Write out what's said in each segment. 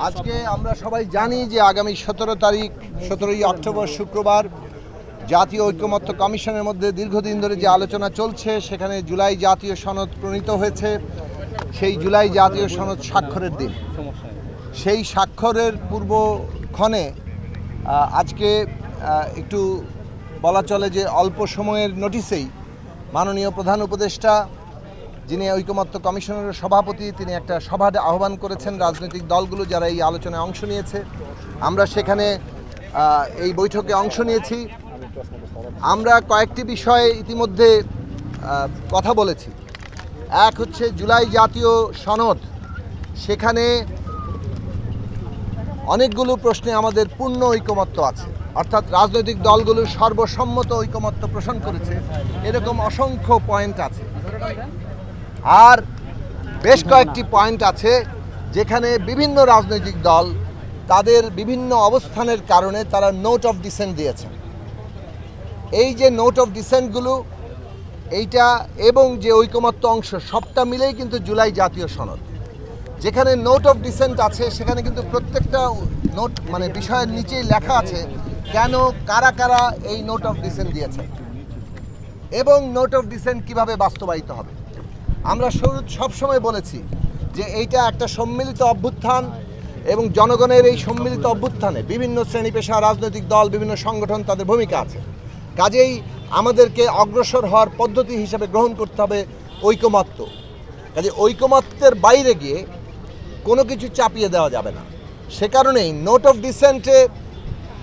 আজকে আমরা সবাই জানি যে আগামী 17ই অক্টোবর শুক্রবার জাতীয় ঐকমত্য কমিশনের মধ্যে দীর্ঘদিন ধরে যে আলোচনা চলছে, সেখানে জুলাই জাতীয় সনদ প্রণীত হয়েছে। সেই জুলাই জাতীয় সনদ স্বাক্ষরের দিন, সেই স্বাক্ষরের পূর্বক্ষণে আজকে একটু বলা চলে যে অল্প সময়ের নোটিসেই মাননীয় প্রধান উপদেষ্টা, যিনি ঐকমত্য কমিশনের সভাপতি, তিনি একটা সভা আহ্বান করেছেন রাজনৈতিক দলগুলো যারা এই আলোচনায় অংশ নিয়েছে। আমরা সেখানে এই বৈঠকে অংশ নিয়েছি। আমরা কয়েকটি বিষয়ে ইতিমধ্যে কথা বলেছি। এক হচ্ছে জুলাই জাতীয় সনদ, সেখানে অনেকগুলো প্রশ্নে আমাদের পূর্ণ ঐকমত্য আছে, অর্থাৎ রাজনৈতিক দলগুলো সর্বসম্মত ঐকমত্য পোষণ করেছে, এরকম অসংখ্য পয়েন্ট আছে। আর বেশ কয়েকটি পয়েন্ট আছে যেখানে বিভিন্ন রাজনৈতিক দল তাদের বিভিন্ন অবস্থানের কারণে তারা নোট অফ ডিসেন্ট দিয়েছেন। এই যে নোট অফ ডিসেন্টগুলো, এইটা এবং যে ঐকমত্য অংশ, সবটা মিলেই কিন্তু জুলাই জাতীয় সনদ। যেখানে নোট অফ ডিসেন্ট আছে সেখানে কিন্তু প্রত্যেকটা নোট মানে বিষয়ের নিচেই লেখা আছে কেন, কারা কারা এই নোট অফ ডিসেন্ট দিয়েছেন এবং নোট অফ ডিসেন্ট কিভাবে বাস্তবায়িত হবে। আমরা সবসময় বলেছি যে এইটা একটা সম্মিলিত অভ্যুত্থান এবং জনগণের এই সম্মিলিত অভ্যুত্থানে বিভিন্ন শ্রেণী পেশা, রাজনৈতিক দল, বিভিন্ন সংগঠন তাদের ভূমিকা আছে। কাজেই আমাদেরকে অগ্রসর হওয়ার পদ্ধতি হিসাবে গ্রহণ করতে হবে ঐকমত্য। কাজে ঐকমত্যের বাইরে গিয়ে কোনো কিছু চাপিয়ে দেওয়া যাবে না। সে কারণেই নোট অফ ডিসেন্টে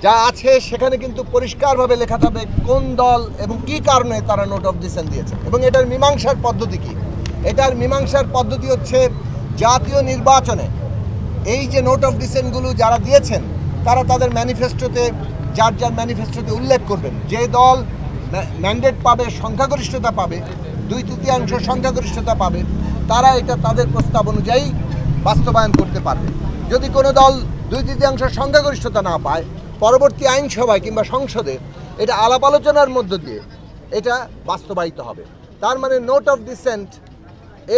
যা আছে সেখানে কিন্তু পরিষ্কারভাবে লেখা থাকবে কোন দল এবং কী কারণে তারা নোট অফ ডিসেন্ট দিয়েছে এবং এটার মীমাংসার পদ্ধতি কী। এটার মীমাংসার পদ্ধতি হচ্ছে জাতীয় নির্বাচনে এই যে নোট অফ ডিসেন্টগুলো যারা দিয়েছেন তারা তাদের ম্যানিফেস্টোতে যার ম্যানিফেস্টোতে উল্লেখ করবেন যে দল ম্যান্ডেট পাবে, সংখ্যাগরিষ্ঠতা পাবে, 2/3 সংখ্যাগরিষ্ঠতা পাবে, তারা এটা তাদের প্রস্তাব অনুযায়ী বাস্তবায়ন করতে পারবে। যদি কোনো দল 2/3 সংখ্যাগরিষ্ঠতা না পায়, পরবর্তী আইনসভায় কিংবা সংসদে এটা আলাপ আলোচনার মধ্য দিয়ে এটা বাস্তবায়িত হবে। তার মানে নোট অফ ডিসেন্ট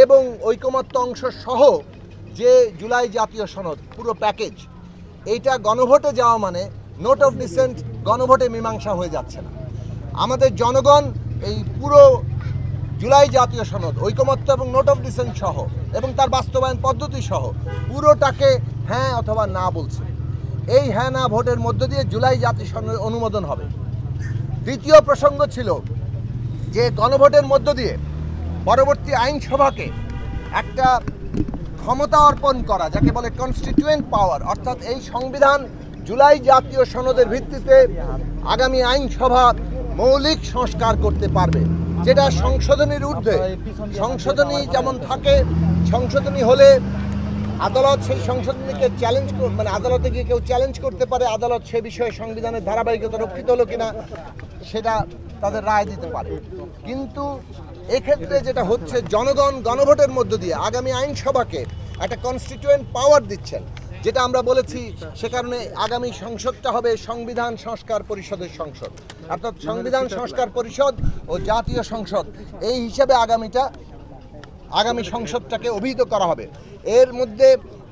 এবং ঐকমত্য অংশ সহ যে জুলাই জাতীয় সনদ পুরো প্যাকেজ, এইটা গণভোটে যাওয়া মানে নোট অফ ডিসেন্ট গণভোটে মীমাংসা হয়ে যাচ্ছে না। আমাদের জনগণ এই পুরো জুলাই জাতীয় সনদ, ঐকমত্য এবং নোট অফ ডিসেন্ট সহ এবং তার বাস্তবায়ন পদ্ধতি সহ পুরোটাকে হ্যাঁ অথবা না বলছে। এই হ্যাঁ না ভোটের মধ্য দিয়ে জুলাই জাতীয় সনদ অনুমোদন হবে। দ্বিতীয় প্রসঙ্গ ছিল যে গণভোটের মধ্য দিয়ে পরবর্তী আইনসভাকে একটা ক্ষমতা অর্পণ করা, যাকে বলে কনস্টিটিউয়েন্ট পাওয়ার, অর্থাৎ এই সংবিধান জুলাই জাতীয় সনদের ভিত্তিতে আগামী আইনসভা মৌলিক সংস্কার করতে পারবে, যেটা সংশোধনীর ঊর্ধ্বে। সংশোধনী যেমন থাকে, সংশোধনী হলে আদালত সেই সংশোধনীকে চ্যালেঞ্জ মানে আদালতে গিয়ে কেউ চ্যালেঞ্জ করতে পারে, আদালত সে বিষয়ে সংবিধানের ধারাবাহিকতা রক্ষিত হলো কিনা সেটা তাদের রায় দিতে পারে। কিন্তু এক্ষেত্রে যেটা হচ্ছে, জনগণ গণভোটের মধ্য দিয়ে আগামী আইনসভাকে একটা কনস্টিটিউয়েন্ট পাওয়ার দিচ্ছেন, যেটা আমরা বলেছি। সে কারণে আগামী সংসদটা হবে সংবিধান সংস্কার পরিষদের সংসদ, অর্থাৎ সংবিধান সংস্কার পরিষদ ও জাতীয় সংসদ, এই হিসাবে আগামী সংসদটাকে অভিহিত করা হবে। এর মধ্যে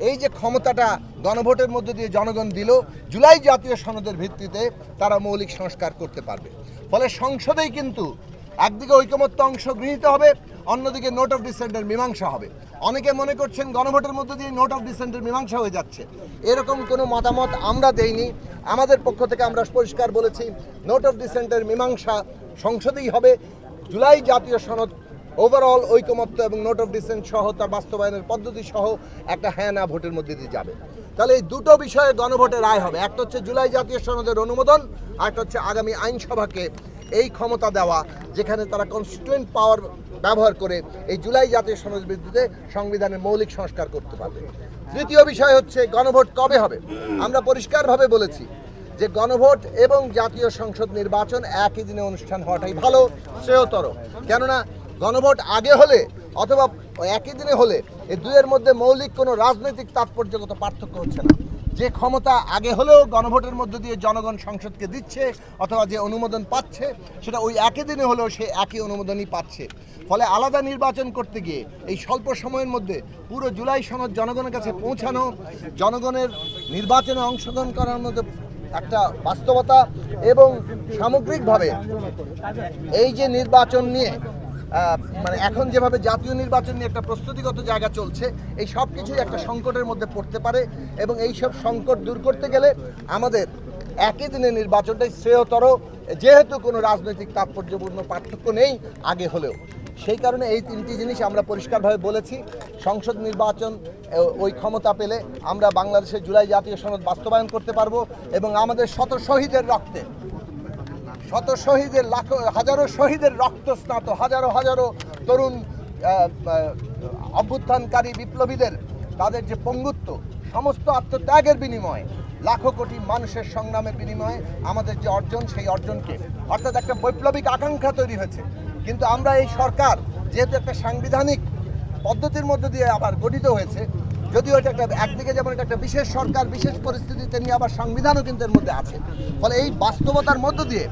এই যে ক্ষমতাটা গণভোটের মধ্য দিয়ে জনগণ দিল, জুলাই জাতীয় সনদের ভিত্তিতে তারা মৌলিক সংস্কার করতে পারবে। ফলে সংসদেই কিন্তু একদিকে ঐকমত্য অংশ গৃহীত হবে, অন্যদিকে নোট অফ ডিসেন্টের মীমাংসা হবে। অনেকে মনে করছেন গণভোটের মধ্য দিয়ে নোট অফ ডিসেন্টের মীমাংসা হয়ে যাচ্ছে, এরকম কোনো মতামত আমরা দেইনি। আমাদের পক্ষ থেকে আমরা পরিষ্কার বলেছি নোট অফ ডিসেন্টের মীমাংসা সংসদেই হবে। জুলাই জাতীয় সনদ ওভারঅল ঐকমত্য এবং নোট অফ ডিসেন্ট সহ তার বাস্তবায়নের পদ্ধতি সহ একটা হ্যাঁ না ভোটের মধ্যে দিয়ে যাবে। তাহলে এই দুটো বিষয়ে গণভোটে রায় হবে। একটা হচ্ছে জুলাই জাতীয় সনদের অনুমোদন, আর একটা হচ্ছে আগামী আইনসভাকে এই ক্ষমতা দেওয়া, যেখানে তারা কনস্টিটিউয়েন্ট পাওয়ার ব্যবহার করে এই জুলাই জাতীয় সনদের ভিত্তিতে সংবিধানের মৌলিক সংস্কার করতে পারবে। তৃতীয় বিষয় হচ্ছে গণভোট কবে হবে। আমরা পরিষ্কারভাবে বলেছি যে গণভোট এবং জাতীয় সংসদ নির্বাচন একই দিনে অনুষ্ঠান হওয়াটাই ভালো, শ্রেয়তর। কেননা গণভোট আগে হলে অথবা একই দিনে হলে এই দুয়ের মধ্যে মৌলিক কোনো রাজনৈতিক তাৎপর্যগত পার্থক্য হচ্ছে না। যে ক্ষমতা আগে হলেও গণভোটের মধ্য দিয়ে জনগণ সংসদকে দিচ্ছে অথবা যে অনুমোদন পাচ্ছে সেটা ওই একই দিনে হলেও সে একই অনুমোদনই পাচ্ছে। ফলে আলাদা নির্বাচন করতে গিয়ে এই স্বল্প সময়ের মধ্যে পুরো জুলাই সনদ জনগণের কাছে পৌঁছানো, জনগণের নির্বাচনে অংশগ্রহণ করার মধ্যে একটা বাস্তবতা এবং সামগ্রিকভাবে এই যে নির্বাচন নিয়ে মানে এখন যেভাবে জাতীয় নির্বাচন নিয়ে একটা প্রস্তুতিগত জায়গা চলছে, এই সব কিছুই একটা সংকটের মধ্যে পড়তে পারে এবং এই সব সংকট দূর করতে গেলে আমাদের একই দিনে নির্বাচনটাই শ্রেয়তর, যেহেতু কোনো রাজনৈতিক তাৎপর্যপূর্ণ পার্থক্য নেই আগে হলেও। সেই কারণে এই তিনটি জিনিস আমরা পরিষ্কারভাবে বলেছি। সংসদ নির্বাচন ওই ক্ষমতা পেলে আমরা বাংলাদেশের জুলাই জাতীয় সনদ বাস্তবায়ন করতে পারবো এবং আমাদের শত শহীদের রক্তে, শত শহীদের হাজারো শহীদের রক্ত স্নাত হাজারো হাজারো তরুণ অভ্যুত্থানকারী বিপ্লবীদের তাদের যে পঙ্গুত্ব, সমস্ত আত্মত্যাগের বিনিময়ে, লাখো কোটি মানুষের সংগ্রামের বিনিময়ে আমাদের যে অর্জন, সেই অর্জনকে অর্থাৎ একটা বৈপ্লবিক আকাঙ্ক্ষা তৈরি হয়েছে। কিন্তু আমরা এই সরকার যেহেতু একটা সাংবিধানিক পদ্ধতির মধ্য দিয়ে আবার গঠিত হয়েছে, যদিও এটা একটা একদিকে যেমন এটা একটা বিশেষ সরকার, বিশেষ পরিস্থিতিতে নিয়ে আবার সংবিধানও কিন্তু এর মধ্যে আছে। ফলে এই বাস্তবতার মধ্য দিয়ে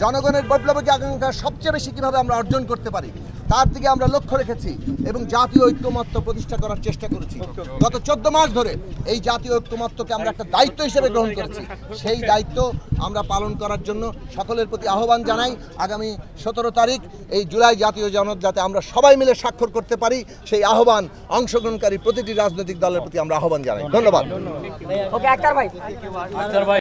জনগণের বৈপ্লবিক আকাঙ্ক্ষা সবচেয়ে বেশি কীভাবে আমরা অর্জন করতে পারি তার দিকে আমরা লক্ষ্য রেখেছি এবং জাতীয় ঐক্যমত্য প্রতিষ্ঠা করার চেষ্টা করেছি। গত 14 মাস ধরে এই জাতীয় ঐক্যমত্যকে আমরা একটা দায়িত্ব হিসেবে গ্রহণ করেছি। সেই দায়িত্ব আমরা পালন করার জন্য সকলের প্রতি আহ্বান জানাই। আগামী 17 তারিখ এই জুলাই জাতীয় সনদ যাতে আমরা সবাই মিলে স্বাক্ষর করতে পারি, সেই আহ্বান অংশগ্রহণকারী প্রতিটি রাজনৈতিক দলের প্রতি আমরা আহ্বান জানাই। ধন্যবাদ।